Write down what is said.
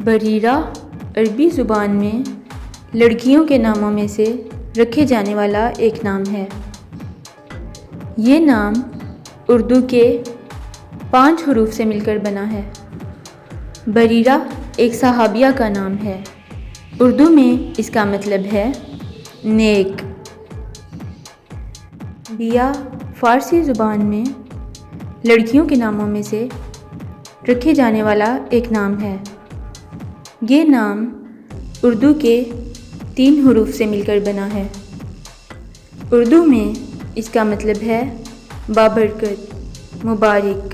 بریرہ عربی زبان میں لڑکیوں کے ناموں میں سے رکھے جانے والا ایک نام ہے۔ یہ نام اردو کے 5 حروف سے مل کر بنا ہے۔ بریرہ ایک صحابیہ کا نام ہے۔ اردو میں اس کا مطلب ہے نیک۔ بیا فارسی زبان میں لڑکیوں کے ناموں میں سے رکھے جانے والا ایک نام ہے۔ یہ نام اردو کے 3 حروف سے مل کر بنا ہے۔ اردو میں اس کا مطلب ہے بابرکت، مبارک۔